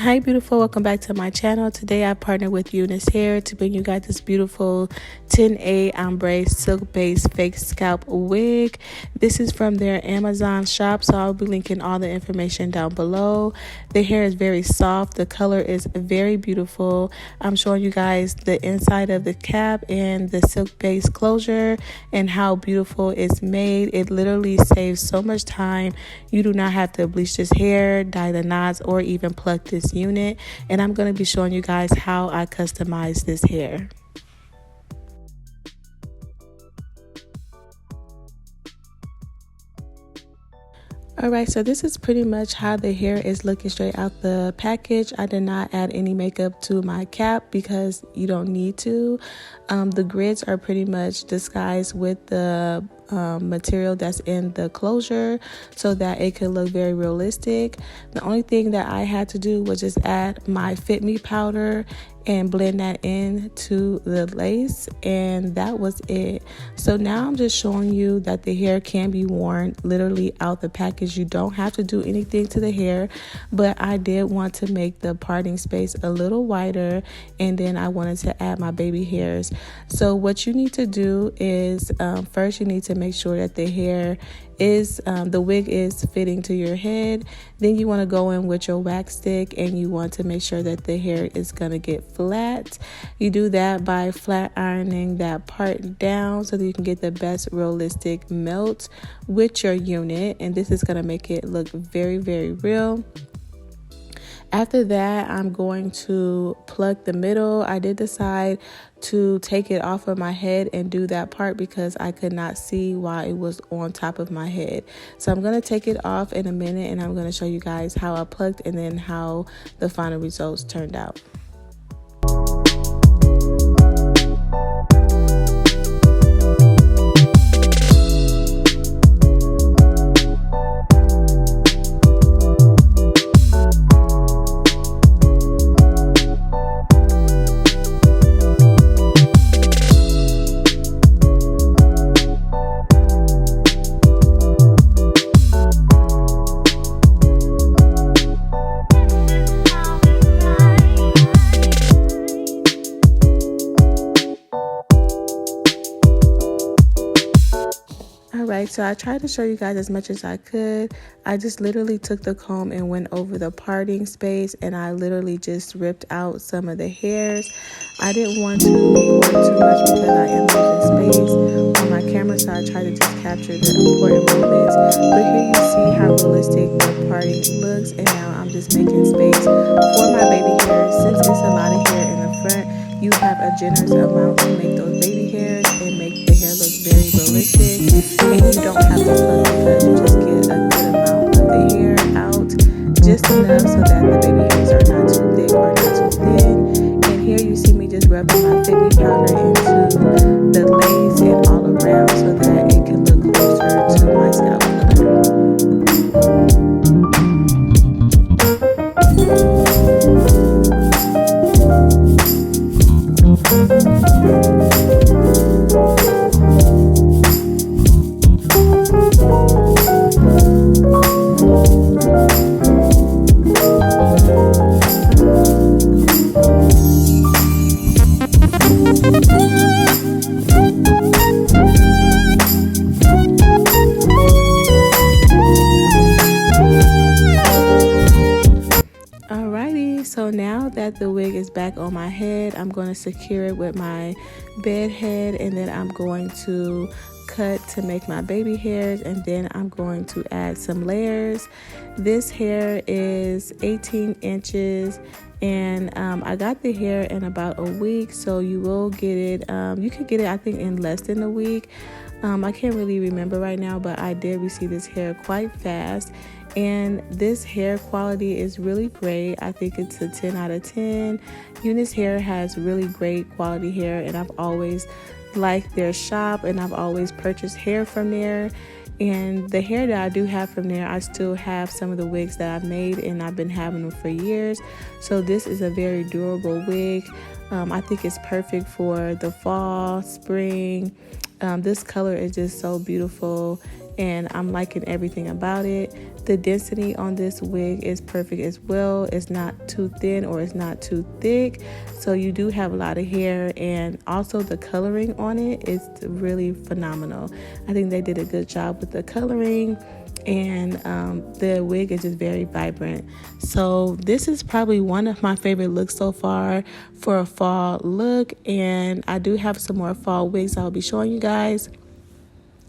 Hi beautiful, welcome back to my channel. Today I partnered with UNice Hair to bring you guys this beautiful 10A ombre silk based fake scalp wig. This is from their Amazon shop, so I'll be linking all the information down below. The hair is very soft, the color is very beautiful. I'm showing you guys the inside of the cap and the silk based closure and how beautiful it's made. It literally saves so much time. You do not have to bleach this hair, dye the knots, or even pluck this unit. And I'm going to be showing you guys how I customize this hair. Alright, so this is pretty much how the hair is looking straight out the package. I did not add any makeup to my cap because you don't need to. The grids are pretty much disguised with the material that's in the closure so that it could look very realistic. The only thing that I had to do was just add my Fit Me powder and blend that into the lace, and that was it. So now I'm just showing you that the hair can be worn literally out the package. You don't have to do anything to the hair, but I did want to make the parting space a little wider, and then I wanted to add my baby hairs. So what you need to do is first you need to make sure that the hair is the wig is fitting to your head. Then you want to go in with your wax stick and you want to make sure that the hair is going to get flat. You do that by flat ironing that part down so that you can get the best realistic melt with your unit, and this is going to make it look very, very real. After that, I'm going to pluck the middle. I did decide to take it off of my head and do that part because I could not see why it was on top of my head. So I'm going to take it off in a minute and I'm going to show you guys how I plucked and then how the final results turned out. Alright, so I tried to show you guys as much as I could. I just literally took the comb and went over the parting space, and I literally just ripped out some of the hairs. I didn't want to record too much because I am losing space on my camera, so I tried to just capture the important moments. But here you see how realistic the parting looks, and now I'm just making space for my baby hairs. Since it's a lot of hair in the front, you have a generous amount to make those baby hairs and make the hair look very realistic, and you don't have to pluck because you just get a good amount of the hair out, just enough so that the baby hairs are not too thick or not too thin. And here you see me just rubbing my Fit Me powder into the lace and all around so that it can look closer to my scalp color. So now that the wig is back on my head, I'm going to secure it with my bed head, and then I'm going to cut to make my baby hairs, and then I'm going to add some layers. This hair is 18 inches, and I got the hair in about a week, so you will get it. You can get it, I think, in less than a week. I can't really remember right now, but I did receive this hair quite fast. And this hair quality is really great. I think it's a 10 out of 10. UNice Hair has really great quality hair, and I've always liked their shop, and I've always purchased hair from there. And the hair that I do have from there, I still have some of the wigs that I've made, and I've been having them for years. So this is a very durable wig. I think it's perfect for the fall, spring. This color is just so beautiful, and I'm liking everything about it. The density on this wig is perfect as well. It's not too thin or it's not too thick, so you do have a lot of hair, and also the coloring on it is really phenomenal. I think they did a good job with the coloring, and the wig is just very vibrant. So this is probably one of my favorite looks so far for a fall look, and I do have some more fall wigs I'll be showing you guys,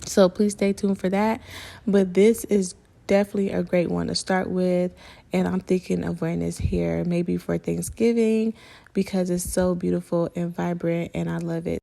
so please stay tuned for that. But this is definitely a great one to start with, and I'm thinking of wearing this here maybe for Thanksgiving because it's so beautiful and vibrant, and I love it.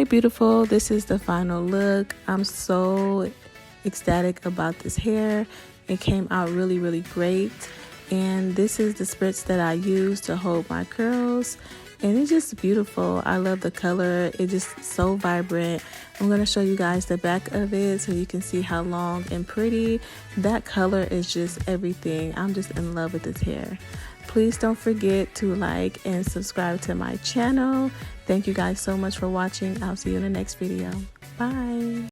Hey beautiful, this is the final look. I'm so ecstatic about this hair. It came out really great, and this is the spritz that I use to hold my curls, and it's just beautiful. I love the color. It's just so vibrant. I'm going to show you guys the back of it so you can see how long and pretty. That color is just everything. I'm just in love with this hair. Please don't forget to like and subscribe to my channel. Thank you guys so much for watching. I'll see you in the next video. Bye.